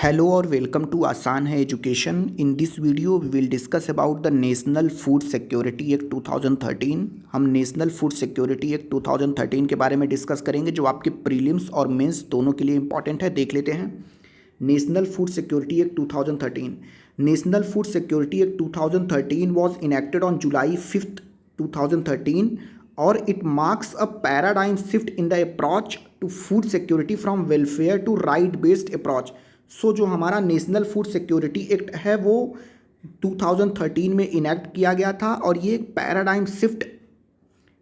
Hello or welcome to Aasaan Hai education. In this video we will discuss about the national food security act 2013। हम national food security act 2013 के बारे में discuss करेंगे जो आपके prelims और मेंस दोनों के लिए इंपॉर्टेंट है। देख लेते हैं National food security act 2013। National food security act 2013 was enacted on July 5th 2013 और it marks a paradigm shift in the approach to food security from welfare to right based approach. So जो हमारा national food security act है वो 2013 में enact किया गया था और ये एक पैराडाइम शिफ्ट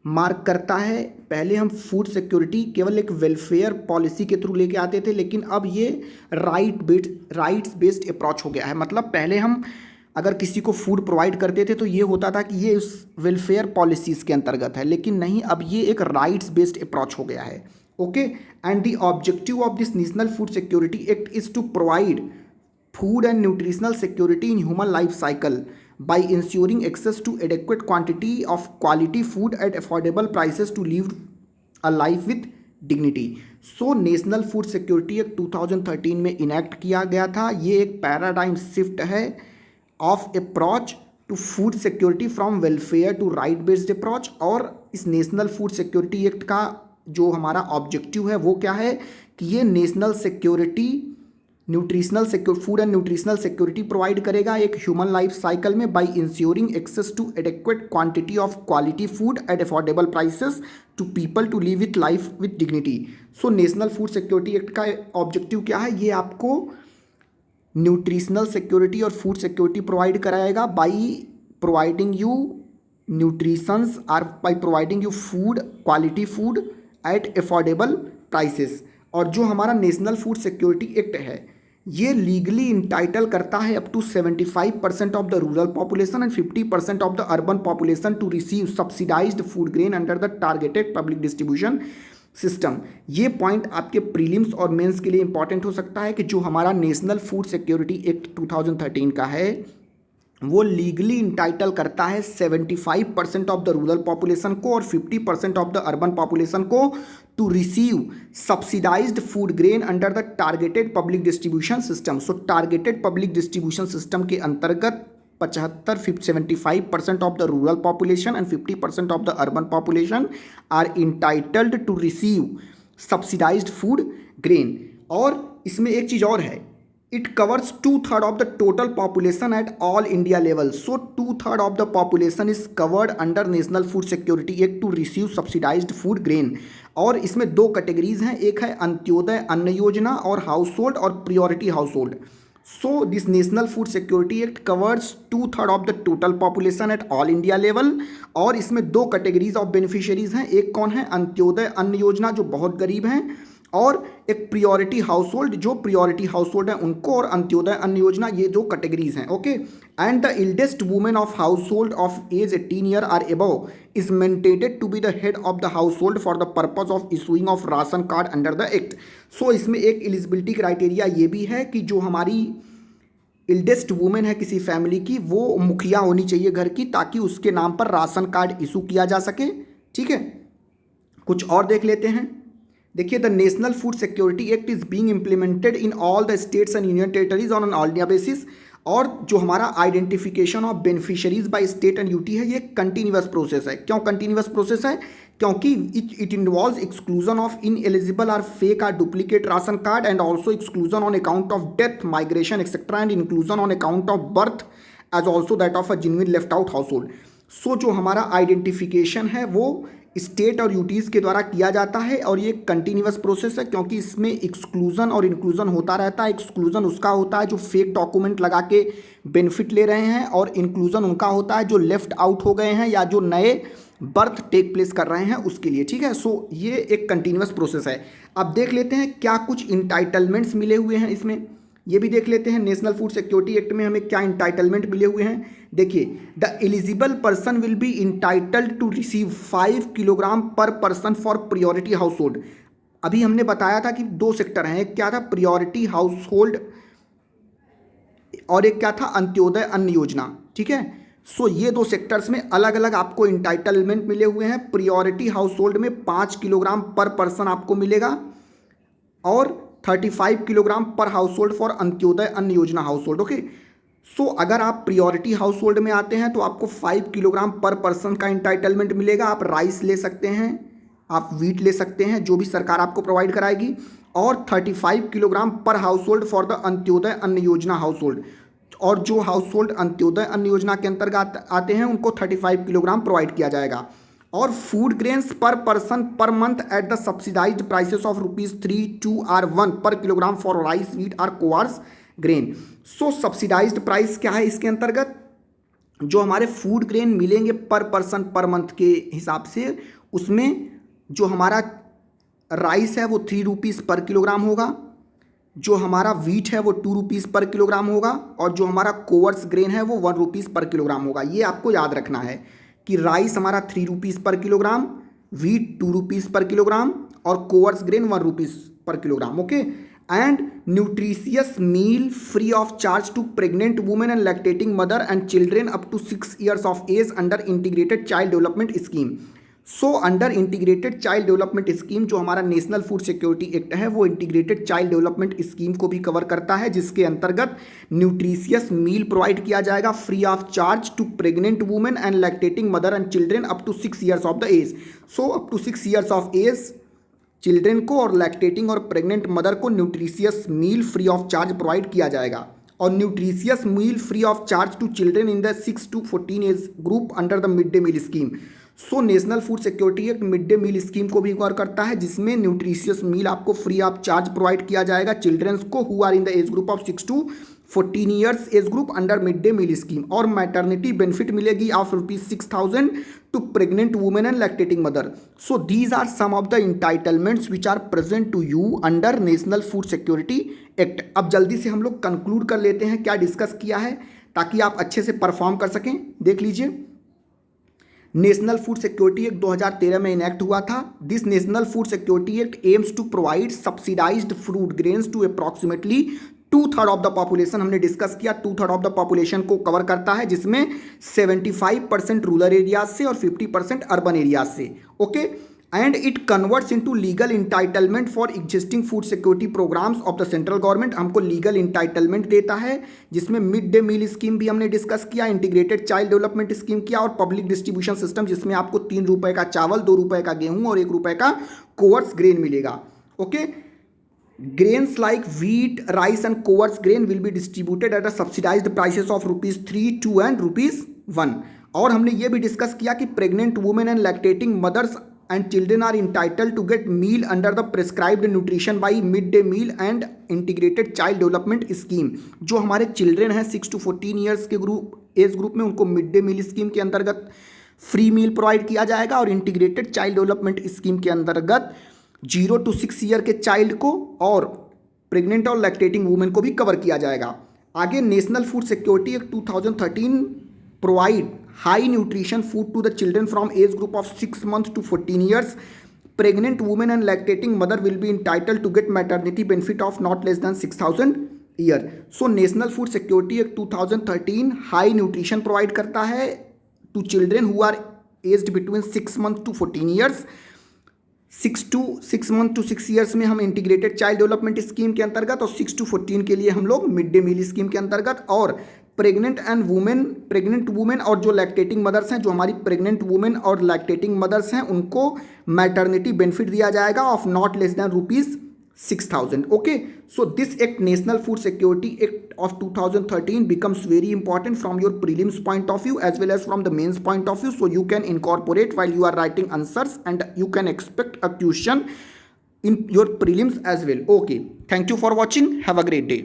मार्क करता है। पहले हम फूड सिक्योरिटी केवल एक वेलफेयर पॉलिसी के थ्रू लेके आते थे, लेकिन अब ये राइट्स बेस्ड अप्रोच हो गया है। मतलब पहले हम अगर किसी को फूड प्रोवाइड करते थे तो ये होता था कि ये उस वेलफेयर पॉलिसीज़ के अंतर्गत है, लेकिन नहीं, अब ये एक राइट्स बेस्ड अप्रोच हो गया है। Okay, and the objective of this national food security act is to provide food and nutritional security in human life cycle by ensuring access to adequate quantity of quality food at affordable prices to live a life with dignity। So national food security act 2013 में enact किया गया था। ये एक paradigm shift है of approach to food security from welfare to right based approach. और इस national food security act का जो हमारा ऑब्जेक्टिव है वो क्या है कि ये national security food and nutritional security provide करेगा एक ह्यूमन लाइफ साइकिल में by ensuring access to adequate quantity of quality food at affordable prices to people to live with life with dignity. So national food security act का objective क्या है? ये आपको nutritional security और food security provide कराएगा by providing you nutritions or by providing you food, quality food at affordable prices. और जो हमारा नेशनल फूड सिक्योरिटी एक्ट है ये लीगली इंटाइटल करता है up to 75% of the rural population and 50% of the urban population to receive subsidised food grain under the targeted public distribution system. ये point आपके prelims और मेंस के लिए important हो सकता है कि जो हमारा नेशनल फूड सिक्योरिटी एक्ट 2013 का है वो लीगली इंटाइटल करता है 75% ऑफ द रूरल पॉपुलेशन को और 50% ऑफ द अर्बन पॉपुलेशन को to receive subsidised food grain under the targeted public distribution system. So targeted public distribution system के अंतर्गत 75% of the rural population and 50% of the urban population are entitled to receive subsidised food grain. और इसमें एक चीज़ और है, it covers 2/3 of the total population at all India level. So 2/3 of the population is covered under National Food Security Act to receive subsidized food grain। और इसमें दो categories हैं, एक है अंत्योदय अन्न योजना और हाउस होल्ड और priority household. So this national food security act covers 2/3 of the total population at all India level. और इसमें दो कैटेगरीज ऑफ बेनिफिशियरीज हैं, एक कौन है? अंत्योदय अन्न योजना जो बहुत गरीब हैं, और एक प्रियोरिटी हाउस होल्ड जो प्रियोरिटी हाउस होल्ड है उनको, और अंत्योदय अन्न योजना, ये दो कैटेगरीज हैं। Okay, and the eldest women of household of age 18 year or above is mandated to be the head of the household for the purpose of issuing of ration card under the act. So इसमें एक eligibility criteria ये भी है कि जो हमारी eldest women है किसी फैमिली की वो मुखिया होनी चाहिए घर की, ताकि उसके नाम पर राशन कार्ड इशू किया जा सके। ठीक है, कुछ और देख लेते हैं। देखिए, the national food security act is being implemented in all the states and union territories on an all India basis. और जो हमारा identification of beneficiaries by state and UT है ये कंटिन्यूअस प्रोसेस है। क्यों कंटिन्यूअस प्रोसेस है? क्योंकि it involves exclusion of ineligible और फेक और duplicate ration card and also exclusion on account of death, migration etcetera and inclusion on account of birth as also that of a genuine left out household. So जो हमारा identification है वो state और UTs के द्वारा किया जाता है और ये कंटिन्यूअस प्रोसेस है, क्योंकि इसमें एक्सक्लूजन और इंक्लूजन होता रहता है। एक्सक्लूजन उसका होता है जो फेक डॉक्यूमेंट लगा के बेनिफिट ले रहे हैं, और इंक्लूजन उनका होता है जो लेफ्ट आउट हो गए हैं या जो नए बर्थ टेक प्लेस कर रहे हैं उसके लिए। ठीक है, सो ये एक कंटिन्यूअस प्रोसेस है। अब देख लेते हैं क्या कुछ इंटाइटलमेंट्स मिले हुए हैं इसमें, ये भी देख लेते हैं। नेशनल फूड सिक्योरिटी एक्ट में हमें क्या इंटाइटलमेंट मिले हुए हैं? देखिए, the eligible person will be entitled to receive 5 kilogram per person for priority household. अभी हमने बताया था कि दो सेक्टर हैं, एक क्या था? प्रियोरिटी हाउस होल्ड, और एक क्या था? अंत्योदय अन्न योजना। ठीक है, सो ये दो सेक्टर्स में अलग अलग आपको इंटाइटलमेंट मिले हुए हैं। प्रियोरिटी हाउस होल्ड में 5 किलोग्राम पर पर्सन आपको मिलेगा, और 35 किलोग्राम पर हाउस होल्ड फॉर अंत्योदय अन्न योजना हाउस होल्ड। ओके, सो अगर आप प्रियोरिटी हाउस होल्ड में आते हैं तो आपको 5 किलोग्राम पर पर्सन का इंटाइटलमेंट मिलेगा। आप राइस ले सकते हैं, आप वीट ले सकते हैं, जो भी सरकार आपको प्रोवाइड कराएगी, और 35 किलोग्राम पर house hold for the Antyodaya अन्न योजना हाउस होल्ड। और जो हाउस होल्ड अंत्योदय अन्न योजना के अंतर्गत आते हैं उनको 35 किलोग्राम प्रोवाइड किया जाएगा। और फूड ग्रेन्स पर person per month at the subsidised prices of ₹3, 2 और 1 पर किलोग्राम फॉर राइस, वीट और कोआर्स ग्रेन। सो सब्सिडाइज्ड प्राइस क्या है इसके अंतर्गत? जो हमारे फूड ग्रेन मिलेंगे पर पर्सन पर मंथ के हिसाब से, उसमें जो हमारा राइस है वो ₹3 पर किलोग्राम होगा, जो हमारा वीट है वो ₹2 पर किलोग्राम होगा, और जो हमारा कोअर्स ग्रेन है वो ₹1 पर किलोग्राम होगा। ये आपको याद रखना है कि राइस हमारा ₹3 पर किलोग्राम, वीट ₹2 पर किलोग्राम, और कोअर्स ग्रेन ₹1 पर kilogram. Okay, and nutritious meal free of charge to pregnant women and lactating mother and children up to 6 years of age under integrated child development scheme. So under integrated child development scheme, जो हमारा national food security act है, वो integrated child development scheme को भी cover करता है, जिसके अंतर्गत न्यूट्रिशियस मील प्रोवाइड किया जाएगा free of charge to pregnant women and lactating mother and children up to 6 years of the age. So up to 6 years of age children को और लैक्टेटिंग और प्रेग्नेंट मदर को nutritious meal free of charge provide किया जाएगा। और nutritious meal free of charge to children in the 6 to 14 age group under the mid day meal scheme. So national food security act mid day meal scheme को भी cover करता है, जिसमें nutritious meal आपको free of charge provide किया जाएगा childrens को who are in the age group of 6 to 14 years age group under mid day meal scheme. और मैटरनिटी बेनिफिट मिलेगी of ₹6,000 to pregnant women and lactating mother. So these are some of the entitlements which are present to you under national food security act. अब जल्दी से हम लोग conclude कर लेते हैं क्या डिस्कस किया है, ताकि आप अच्छे से परफॉर्म कर सकें। देख लीजिए, नेशनल फूड सिक्योरिटी एक्ट 2013 में इनेक्ट हुआ था। This national food security act aims to provide subsidised fruit grains to approximately 2/3 of the population. हमने डिस्कस किया 2/3 ऑफ द पॉपुलेशन को कवर करता है, जिसमें 75% रूरल एरियाज से और 50% अर्बन एरियाज से। Okay, and it converts into legal entitlement for existing food security programmes of the central government. हमको लीगल इंटाइटलमेंट देता है, जिसमें मिड डे मील स्कीम भी हमने डिस्कस किया, इंटीग्रेटेड चाइल्ड डेवलपमेंट स्कीम किया, और पब्लिक डिस्ट्रीब्यूशन सिस्टम, जिसमें आपको ₹3 का चावल, ₹2 का गेहूं और ₹1 का कोअर्स ग्रेन मिलेगा। Okay, grains like wheat, rice and coarse grain will be distributed at a subsidized prices of ₹3, 2 and ₹1। और हमने ये भी डिस्कस किया कि pregnant women and lactating mothers and children are entitled to get meal under the prescribed nutrition by mid day meal and integrated child development scheme. जो हमारे children हैं 6 to 14 years के एज ग्रुप में, उनको mid day meal scheme के अंतर्गत free मील provide किया जाएगा, और इंटीग्रेटेड चाइल्ड डेवलपमेंट स्कीम के अंतर्गत 0 to 6 year के चाइल्ड को और प्रेग्नेंट और लैक्टेटिंग वुमेन को भी कवर किया जाएगा। आगे, national food security act 2013 provide high nutrition food to the children from age group of 6 months to 14 years। Pregnant women and lactating mother will be entitled to get maternity benefit of not less than 6,000 year. So national food security act 2013 high nutrition provide करता है to children who are aged between 6 months to 14 years। 6 months to 6 years में हम integrated child development scheme के अंतर्गत, और 6 to 14 के लिए हम लोग मिड डे मील स्कीम के अंतर्गत। और प्रेग्नेंट वुमेन और जो लैक्टेटिंग मदर्स हैं, जो हमारी प्रेग्नेंट वुमेन और लैक्टेटिंग मदर्स हैं, उनको मैटरनिटी बेनिफिट दिया जाएगा of not less than ₹6,000। Okay, so this act, national food security act of 2013 becomes very important from your prelims point of view as well as from the mains point of view, so you can incorporate while you are writing answers and you can expect a question in your prelims as well. Okay, thank you for watching, have a great day.